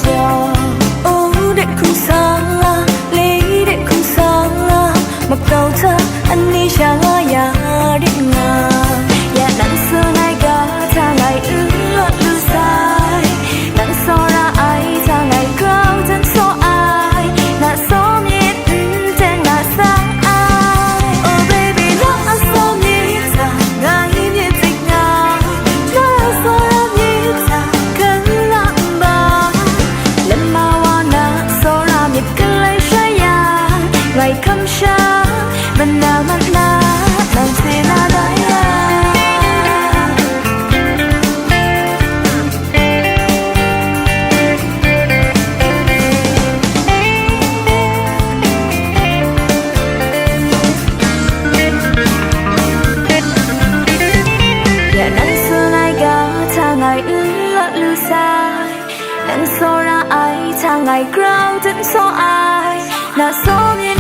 cho ô để không xa lý để không xa mặc cầu thơ anh đi chẳng ya đến ngà ya nắng xưa nay cả ta ngày ước lưu sai nắng so ra ai ta ngày cao chân so ai na so miết tên na sang ai oh baby love us so miết ta ngày miết tình ngà na so ra miết ta cần lặng ba lần mà wana so ra miết cần lấy say ya ngày không xa bên nào mắt na nàng sẽ là đấy ngày ước lưu sai nắng so ra ai ta ngày grau vẫn so ai là số miền